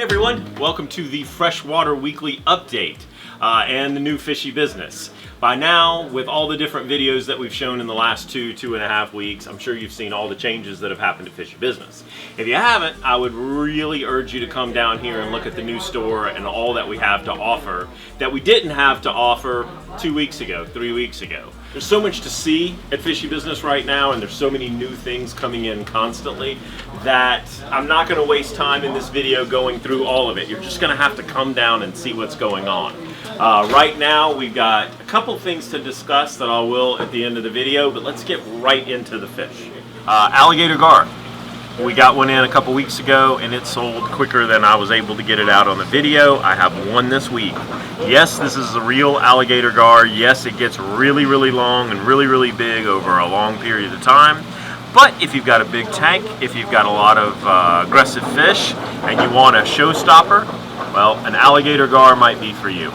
Hey everyone, welcome to the Freshwater Weekly Update and the new Fishy Business. By now, with all the different videos that we've shown in the last two and a half weeks, I'm sure you've seen all the changes that have happened to Fishy Business. If you haven't, I would really urge you to come down here and look at the new store and all that we have to offer that we didn't have to offer 2 weeks ago, 3 weeks ago. There's so much to see at Fishy Business right now, and there's so many new things coming in constantly that I'm not going to waste time in this video going through all of it. You're just going to have to come down and see what's going on. Right now we've got a couple things to discuss that I will at the end of the video, but let's get right into the fish. Alligator Gar. We got one in a couple weeks ago and it sold quicker than I was able to get it out on the video. I have one this week. Yes, this is a real alligator gar. Yes, it gets really long and really big over a long period of time. But if you've got a big tank, if you've got a lot of aggressive fish and you want a showstopper, well, an alligator gar might be for you.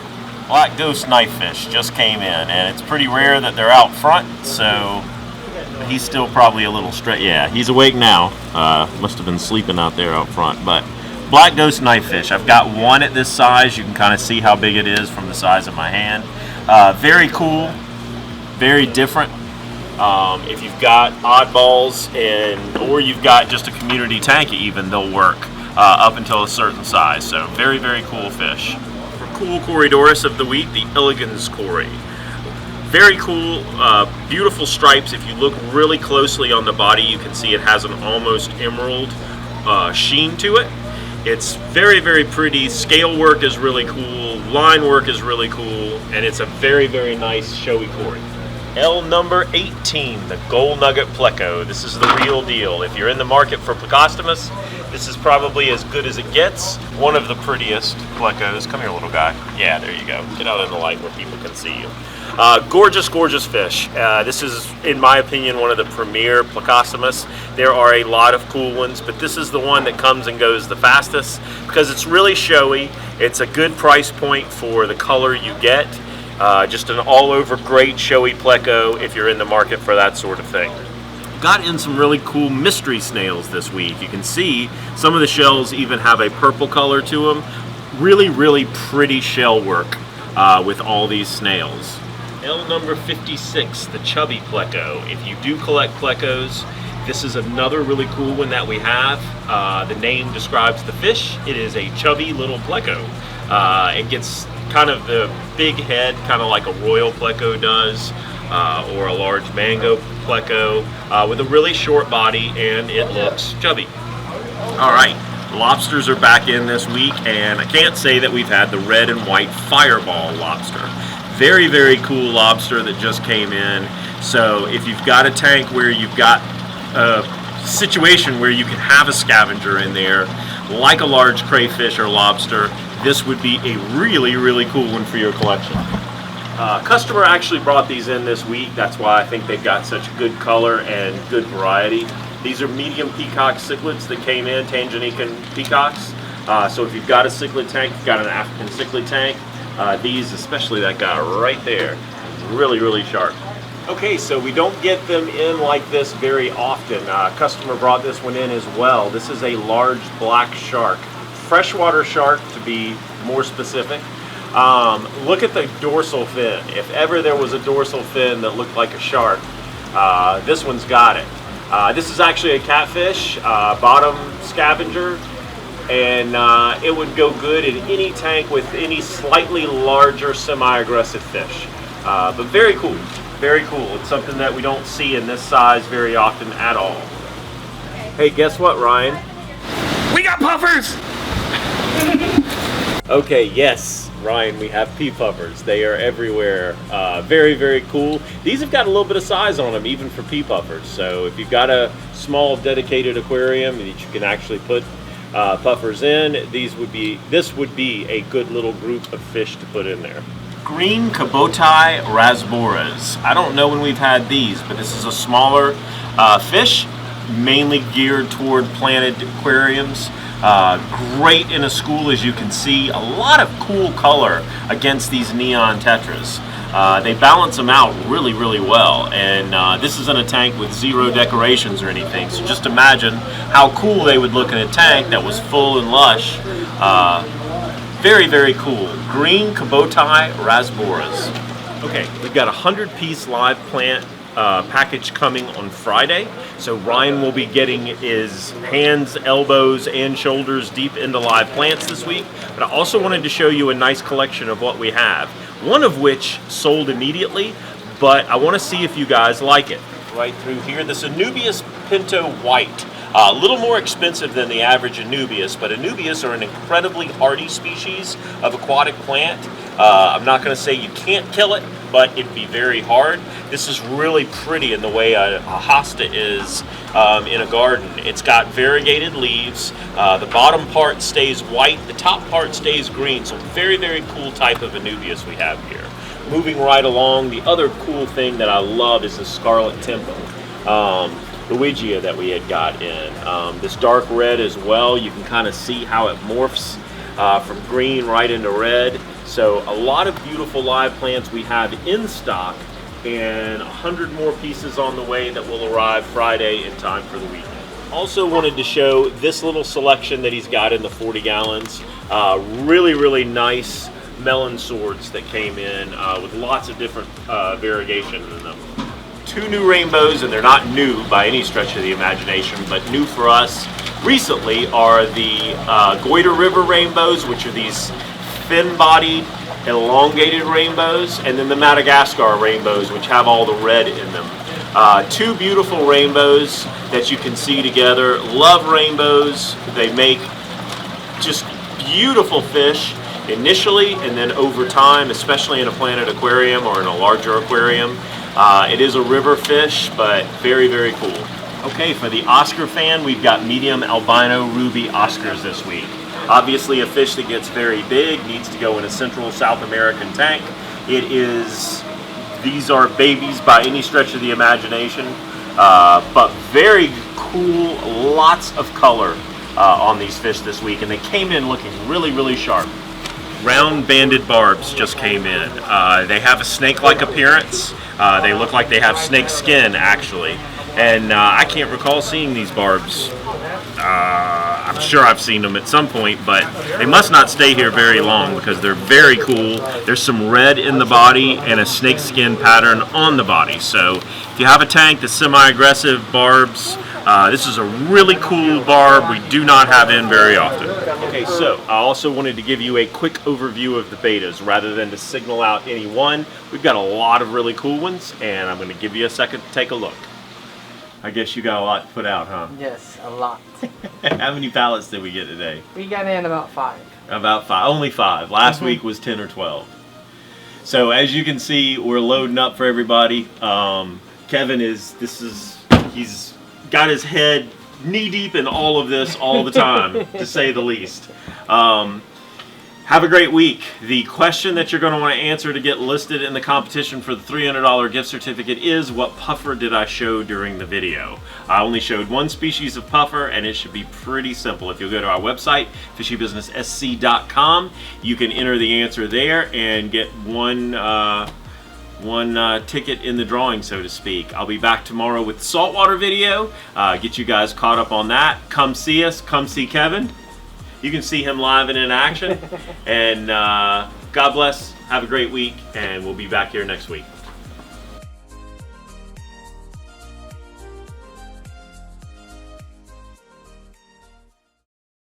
Black ghost knifefish just came in, and it's pretty rare that they're out front, so he's still probably a little straight. Yeah, he's awake now. Must have been sleeping out there out front. But black ghost knifefish, I've got one at this size. You can kind of see how big it is from the size of my hand. Very cool, very different. If you've got oddballs or you've got just a community tank even, they'll work up until a certain size. So very cool fish. For cool Corydoras of the week, the elegans cory. Very cool, beautiful stripes. If you look really closely on the body, you can see it has an almost emerald sheen to it. It's very pretty. Scale work is really cool. Line work is really cool, and it's a very nice showy cory. L number 18, the gold Nugget Pleco. This is the real deal. If you're in the market for Plecostomus, this is probably as good as it gets. One of the prettiest Plecos. Come here, little guy. Yeah, there you go. Get out in the light where people can see you. Gorgeous fish. This is, in my opinion, one of the premier Plecostomus. There are a lot of cool ones, but this is the one that comes and goes the fastest because it's really showy. It's a good price point for the color you get. Just an all-over great showy Pleco if you're in the market for that sort of thing. Got in some really cool mystery snails this week. You can see some of the shells even have a purple color to them. Really pretty shell work with all these snails. L number 56, the Chubby Pleco. If you do collect Plecos, this is another really cool one that we have. The name describes the fish. It is a chubby little Pleco. It gets kind of the big head, kind of like a royal Pleco does, or a large mango Pleco, with a really short body, and it looks chubby. Alright, lobsters are back in this week, and I can't say that we've had the red and white fireball lobster. Very cool lobster that just came in. So if you've got a tank where you've got a situation where you can have a scavenger in there, like a large crayfish or lobster, this would be a really cool one for your collection. Customer actually brought these in this week. That's why I think they've got such good color and good variety. These are medium peacock cichlids that came in, Tanganyika peacocks. So if you've got a cichlid tank, you've got an African cichlid tank, these, especially that guy right there, really sharp. Okay, so we don't get them in like this very often. Customer brought this one in as well. This is a large black shark. Freshwater shark, to be more specific. Look at the dorsal fin. If ever there was a dorsal fin that looked like a shark, this one's got it. This is actually a catfish, bottom scavenger, and it would go good in any tank with any slightly larger semi-aggressive fish. But very cool. It's something that we don't see in this size very often at all. Hey, guess what, Ryan? We got puffers! Okay, yes, Ryan, we have Pea Puffers. They are everywhere. Very cool. These have got a little bit of size on them, even for Pea Puffers. So if you've got a small dedicated aquarium that you can actually put puffers in, this would be a good little group of fish to put in there. Green Cabotai Rasboras. I don't know when we've had these, but this is a smaller fish, mainly geared toward planted aquariums. Great in a school, as you can see. A lot of cool color against these neon tetras. They balance them out really well, and this is in a tank with zero decorations or anything, so just imagine how cool they would look in a tank that was full and lush Very, very cool. Green Cabotai Rasboras. Okay, we've got a 100-piece live plant package coming on Friday. So Ryan will be getting his hands, elbows, and shoulders deep into live plants this week. But I also wanted to show you a nice collection of what we have. One of which sold immediately, but I want to see if you guys like it. Right through here, this Anubias Pinto White. A little more expensive than the average Anubias, but Anubias are an incredibly hardy species of aquatic plant. I'm not going to say you can't kill it, but it'd be very hard. This is really pretty in the way a hosta is in a garden. It's got variegated leaves. The bottom part stays white, the top part stays green. So very, very cool type of Anubias we have here. Moving right along, the other cool thing that I love is the Scarlet Tempo. The Wigia that we had got in. This dark red as well, you can kind of see how it morphs from green right into red. So a lot of beautiful live plants we have in stock, and 100 more pieces on the way that will arrive Friday in time for the weekend. Also wanted to show this little selection that he's got in the 40 gallons. Really, really nice melon swords that came in with lots of different variegation in them. 2 new rainbows, and they're not new by any stretch of the imagination, but new for us recently are the Goiter River rainbows, which are these fin-bodied, elongated rainbows, and then the Madagascar rainbows, which have all the red in them. 2 beautiful rainbows that you can see together. Love rainbows. They make just beautiful fish initially, and then over time, especially in a planted aquarium or in a larger aquarium. It is a river fish, but very, very cool. Okay, for the Oscar fan, we've got medium albino ruby Oscars this week. Obviously a fish that gets very big, needs to go in a Central South American tank. These are babies by any stretch of the imagination, but very cool, lots of color on these fish this week, and they came in looking really, really sharp. Round-banded barbs just came in. They have a snake-like appearance. They look like they have snake skin, actually. And I can't recall seeing these barbs. I'm sure I've seen them at some point, but they must not stay here very long because they're very cool. There's some red in the body and a snake skin pattern on the body. So if you have a tank that's semi-aggressive barbs, this is a really cool barb we do not have in very often. Okay, so I also wanted to give you a quick overview of the betas rather than to signal out any one. We've got a lot of really cool ones, and I'm going to give you a second to take a look. I guess you got a lot to put out, huh? Yes, a lot. How many pallets did we get today? We got in about 5. About 5, only 5. Last week was 10 or 12. So as you can see, we're loading up for everybody. Kevin he's got his head knee deep in all of this all the time, to say the least. Have a great week. The question that you're going to want to answer to get listed in the competition for the $300 gift certificate is, what puffer did I show during the video? I only showed 1 species of puffer, and it should be pretty simple. If you go to our website, fishybusinesssc.com, you can enter the answer there and get one ticket in the drawing, so to speak. I'll be back tomorrow with the saltwater video. Get you guys caught up on that. Come see us. Come see Kevin. You can see him live and in action. And God bless. Have a great week, and we'll be back here next week.